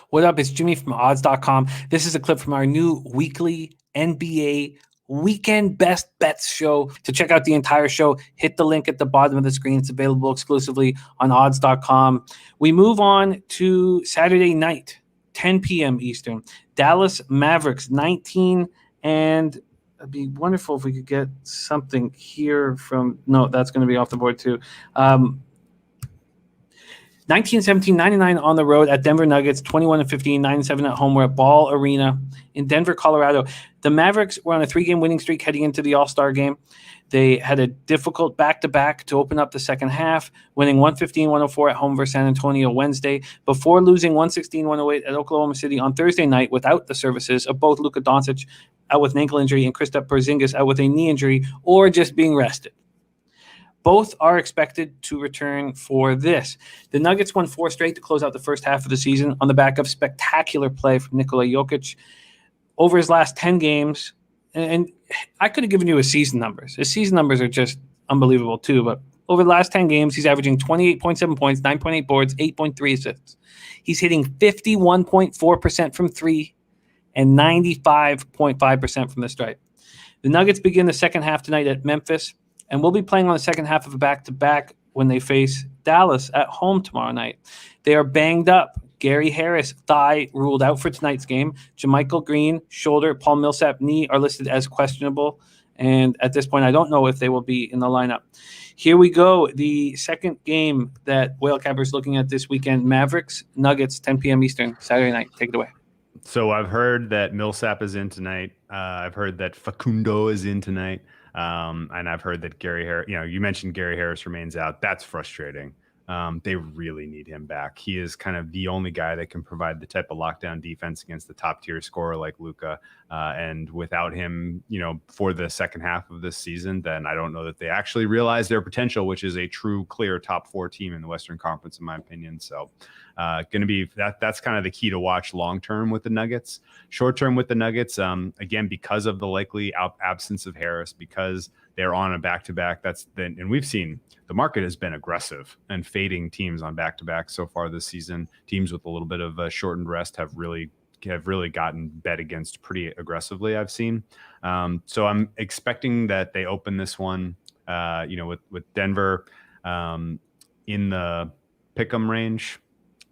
What up? It's Jimmy from odds.com. This is a clip from our new weekly NBA Weekend Best Bets show. To check out the entire show, hit the link at the bottom of the screen. It's available exclusively on odds.com. We move on to Saturday night, 10 p.m. Eastern. Dallas Mavericks 19, and it'd be wonderful if we could get something here from. No, that's going to be off the board too. 19-17, 99 on the road at Denver Nuggets, 21-15, 9-7 at home. We're at Ball Arena in Denver, Colorado. The Mavericks were on a 3-game winning streak heading into the All-Star game. They had a difficult back-to-back to open up the second half, winning 115-104 at home versus San Antonio Wednesday, before losing 116-108 at Oklahoma City on Thursday night without the services of both Luka Doncic out with an ankle injury and Kristaps Porzingis out with a knee injury or just being rested. Both are expected to return for this. The Nuggets won 4 straight to close out the first half of the season on the back of spectacular play from Nikola Jokic over his last 10 games. And I could have given you his season numbers. His season numbers are just unbelievable too. But over the last 10 games, he's averaging 28.7 points, 9.8 boards, 8.3 assists. He's hitting 51.4% from 3 and 95.5% from the stripe. The Nuggets begin the second half tonight at Memphis, and we'll be playing on the second half of a back-to-back when they face Dallas at home tomorrow night. They are banged up. Gary Harris, thigh, ruled out for tonight's game. JaMychal Green, shoulder. Paul Millsap, knee, are listed as questionable. And at this point, I don't know if they will be in the lineup. Here we go. The second game that Whale is looking at this weekend, Mavericks, Nuggets, 10 p.m. Eastern, Saturday night. Take it away. So I've heard that Millsap is in tonight. I've heard that Facundo is in tonight. And I've heard that Gary Harris, you mentioned Gary Harris remains out. That's frustrating. They really need him back. He is kind of the only guy that can provide the type of lockdown defense against the top tier scorer like Luka. And without him, for the second half of this season, then I don't know that they actually realize their potential, which is a true, clear top 4 team in the Western Conference, in my opinion. So going to be that's kind of the key to watch long term with the Nuggets. Short term with the Nuggets, again, because of the likely absence of Harris, because they're on a back-to-back. And we've seen the market has been aggressive and fading teams on back-to-back so far this season. Teams with a little bit of a shortened rest have really gotten bet against pretty aggressively, I've seen. So I'm expecting that they open this one, with Denver in the pick'em range.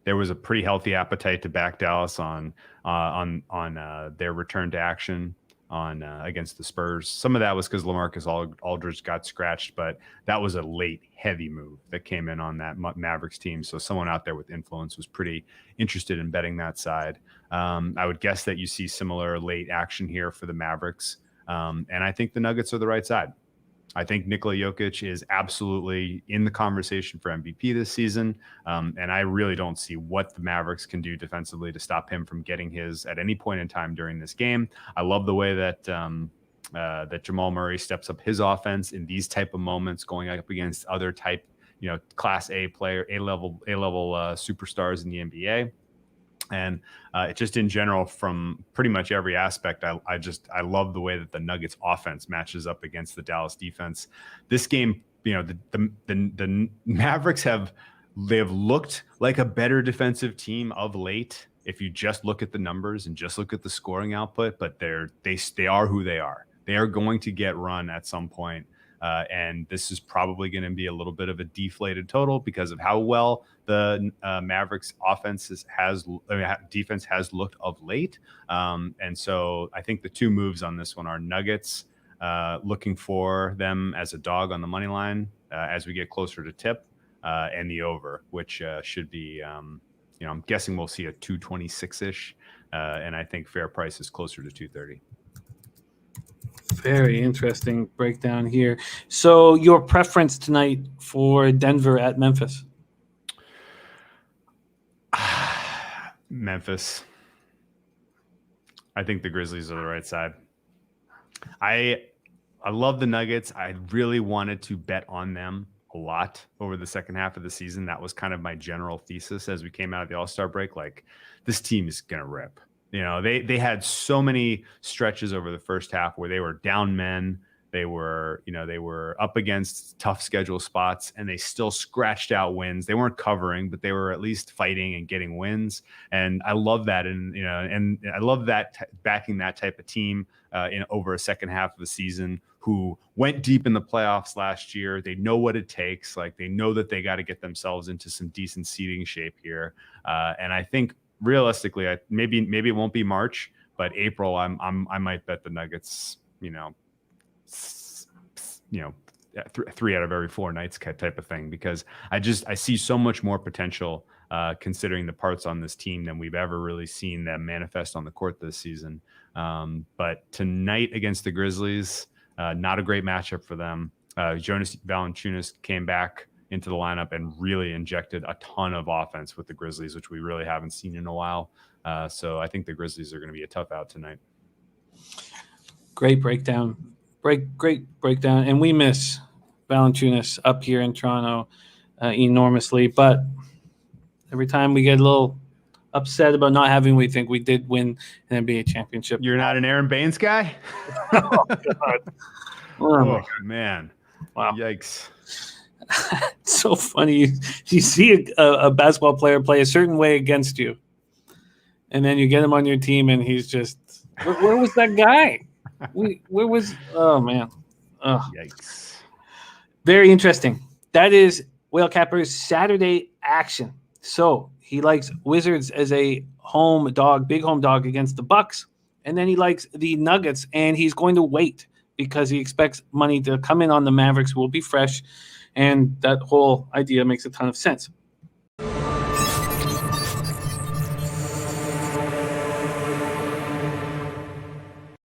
There was a pretty healthy appetite to back Dallas on their return to action against the Spurs. Some of that was because LaMarcus Aldridge got scratched, but that was a late, heavy move that came in on that Mavericks team. So someone out there with influence was pretty interested in betting that side. I would guess that you see similar late action here for the Mavericks. And I think the Nuggets are the right side. I think Nikola Jokic is absolutely in the conversation for MVP this season. And I really don't see what the Mavericks can do defensively to stop him from getting his at any point in time during this game. I love the way that Jamal Murray steps up his offense in these type of moments, going up against other type, class A player, A-level superstars in the NBA. And just in general, from pretty much every aspect, I love the way that the Nuggets offense matches up against the Dallas defense. This game, the Mavericks have looked like a better defensive team of late. If you just look at the numbers and just look at the scoring output, but they are who they are. They are going to get run at some point. And this is probably going to be a little bit of a deflated total because of how well the Mavericks defense has looked of late. And so I think the two moves on this one are Nuggets looking for them as a dog on the money line as we get closer to tip, and the over, which should be, I'm guessing we'll see a 226-ish. And I think fair price is closer to 230. Very interesting breakdown here. So your preference tonight for Denver at Memphis? Memphis. I think the Grizzlies are the right side. I love the Nuggets. I really wanted to bet on them a lot over the second half of the season. That was kind of my general thesis as we came out of the All-Star break. Like, this team is going to rip. They had so many stretches over the first half where they were down men. They were up against tough schedule spots, and they still scratched out wins. They weren't covering, but they were at least fighting and getting wins. And I love that, and I love that backing that type of team in over a second half of the season, who went deep in the playoffs last year. They know what it takes. Like, they know that they got to get themselves into some decent seeding shape here. And I think realistically, maybe it won't be March, but April, I might bet the Nuggets. 3 out of every 4 nights type of thing, because I see so much more potential considering the parts on this team than we've ever really seen them manifest on the court this season. But tonight against the Grizzlies, not a great matchup for them. Jonas Valanciunas came back into the lineup and really injected a ton of offense with the Grizzlies, which we really haven't seen in a while. So I think the Grizzlies are going to be a tough out tonight. Great breakdown. Great breakdown. And we miss Valanciunas up here in Toronto enormously. But every time we get a little upset about not having, we think we did win an NBA championship. You're not an Aaron Baines guy? Oh, God. Oh, man. Wow. Yikes. It's so funny. You see a basketball player play a certain way against you, and then you get him on your team, and he's just, where was that guy? Where was, oh, man. Oh. Yikes. Very interesting. That is Whale Capper's Saturday action. So he likes Wizards as a home dog, big home dog against the Bucks, and then he likes the Nuggets, and he's going to wait because he expects money to come in on the Mavericks, who will be fresh, and that whole idea makes a ton of sense.